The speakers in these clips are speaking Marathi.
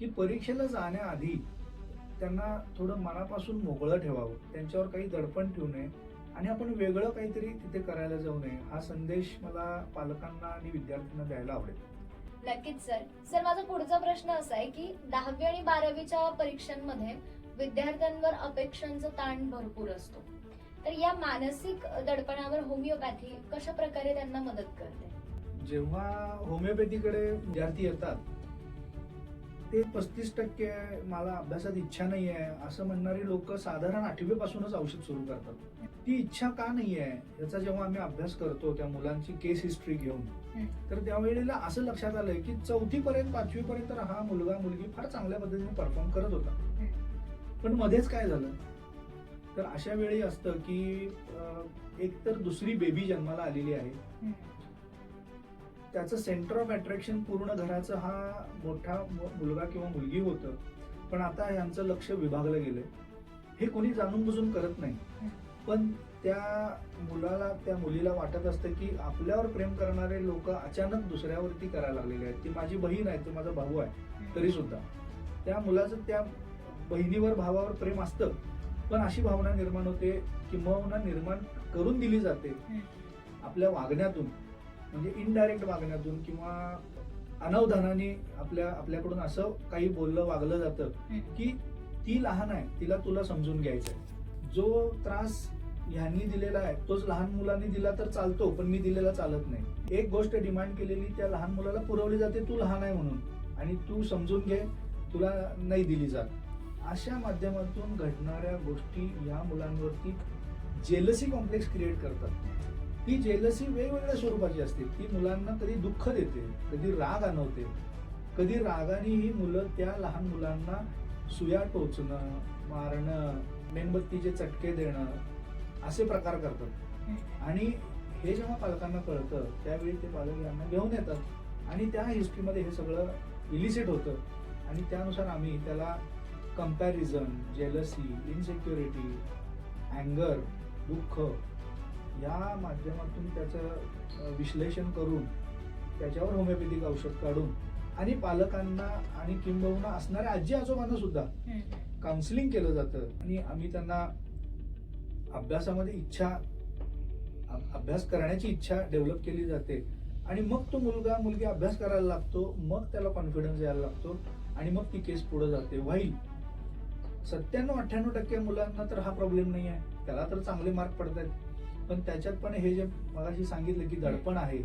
की परीक्षेला जाण्याआधी त्यांना थोडं मनापासून मोकळं ठेवावं, त्यांच्यावर काही दडपण ठेवू नये आणि आपण वेगळं काहीतरी तिथे करायला जाऊ नये, हा संदेश मला पालकांना आणि विद्यार्थ्यांना द्यायला आवडेल. नक्कीच सर. सर, माझा पुढचा प्रश्न असा आहे की 10वी आणि 12वीच्या परीक्षांमध्ये विद्यार्थ्यांवर अपेक्षांचा ताण भरपूर असतो. तर या मानसिक दडपणावर होमिओपॅथी कशा प्रकारे त्यांना मदत करते? जेव्हा होमिओपॅथीकडे विद्यार्थी येतात ते 35% मला अभ्यासात इच्छा नाही आहे असं म्हणणारी लोक साधारण 8वी पासूनच औषध सुरू करतात. ती इच्छा का नाही आहे याचा जेव्हा आम्ही अभ्यास करतो त्या मुलांची केस हिस्ट्री घेऊन, तर त्यावेळेला असं लक्षात आलंय की 4थी पर्यंत 5वी पर्यंत हा मुलगा मुलगी फार चांगल्या पद्धतीने परफॉर्म करत होता. पण मध्येच काय झालं, तर अशा वेळी असतं की एक तर दुसरी बेबी जन्माला आलेली आहे, त्याचं सेंटर ऑफ अट्रॅक्शन पूर्ण घराचं हा मोठा मुलगा किंवा मुलगी होतं, पण आता यांचं लक्ष विभागलं गेलंय. हे कोणी जाणून बुजून करत नाही, पण त्या मुलाला त्या मुलीला वाटत असतं की आपल्यावर प्रेम करणारे लोक अचानक दुसऱ्यावरती करायला लागलेले आहेत. ती माझी बहीण आहे, तो माझा भाऊ आहे, तरी सुद्धा त्या मुलाचं त्या बहिणीवर भावावर प्रेम असतं, पण अशी भावना निर्माण होते, किंबहुना निर्माण करून दिली जाते आपल्या वागण्यातून, म्हणजे इनडायरेक्ट वागण्यातून किंवा अनवधानाने आपल्याकडून असं काही बोललं वागलं जातं की ती लहान आहे, तिला तुला समजून घ्यायचंय. जो त्रास ह्यांनी दिलेला आहे तोच लहान मुलांनी दिला तर चालतो, पण मी दिलेला चालत नाही. एक गोष्ट डिमांड केलेली त्या लहान मुलाला पुरवली जाते, तू लहान आहे म्हणून, आणि तू समजून घे, तुला नाही दिली जात. अशा माध्यमातून घडणाऱ्या गोष्टी या मुलांवरती जेलसी कॉम्प्लेक्स क्रिएट करतात. ती जेलसी वेगवेगळ्या स्वरूपाची असते. ती मुलांना कधी दुःख देते, कधी राग आणवते, कधी रागाने ही मुलं त्या लहान मुलांना सुया टोचणं, मारणं, मेणबत्तीचे चटके देणं असे प्रकार करतात. आणि हे जेव्हा पालकांना कळतं त्यावेळी ते पालक यांना घेऊन येतात आणि त्या हिस्ट्रीमध्ये हे सगळं इलिसिट होतं आणि त्यानुसार आम्ही त्याला कंपॅरिझन, जेलसी, इनसिक्युरिटी, अँगर, दुःख या माध्यमातून त्याचं विश्लेषण करून त्याच्यावर होमिओपॅथिक औषध काढून आणि पालकांना आणि किंबहुना असणाऱ्या आजी आजोबांना सुद्धा काउन्सिलिंग केलं जातं. आणि आम्ही त्यांना अभ्यासामध्ये अभ्यास करण्याची इच्छा डेव्हलप केली जाते आणि मग तो मुलगा मुलगी अभ्यास करायला लागतो, मग त्याला कॉन्फिडन्स यायला लागतो आणि मग ती केस पुढे जाते. वाईल 97-98% मुलांना तर हा प्रॉब्लेम नाही आहे, त्याला तर चांगले मार्क पडत आहेत, पण त्याच्यात पण हे जे मगाशी सांगितलं की दडपण आहे,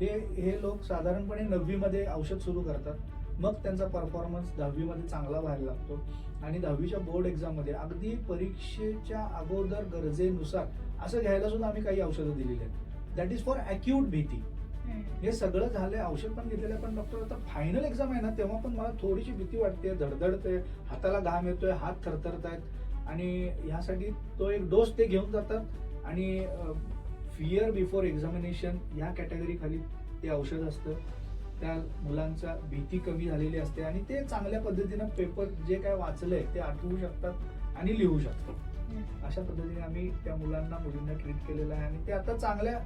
हे लोक साधारणपणे 9वी मध्ये औषध सुरू करतात, मग त्यांचा परफॉर्मन्स 10वी मध्ये चांगला व्हायला लागतो आणि 10वीच्या बोर्ड एक्झाम मध्ये अगदी परीक्षेच्या अगोदर गरजेनुसार असं घ्यायला सुद्धा आम्ही काही औषधं दिलेली आहेत. दॅट इज फॉर अॅक्यूट भीती. हे सगळं झालंय, औषध पण घेतलेलं आहे, पण डॉक्टर आता फायनल एक्झाम आहे ना तेव्हा पण मला थोडीशी भीती वाटते, धडधडते, हाताला घाम येतोय, हात थरथरत आहेत आणि ह्यासाठी तो एक डोस ते घेऊन जातात आणि फिअर बिफोर एक्झामिनेशन या कॅटेगरी खाली ते औषध असतं. त्या मुलांचा भीती कमी झालेली असते आणि ते चांगल्या पद्धतीनं पेपर जे काय वाचलंय ते आठवू शकतात आणि लिहू शकतात. अशा पद्धतीने आम्ही त्या मुलांना मुलींना ट्रीट केलेलं आहे आणि ते आता चांगल्या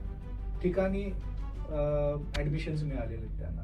ठिकाणी ऍडमिशन्स मिळालेले आहेत त्यांना.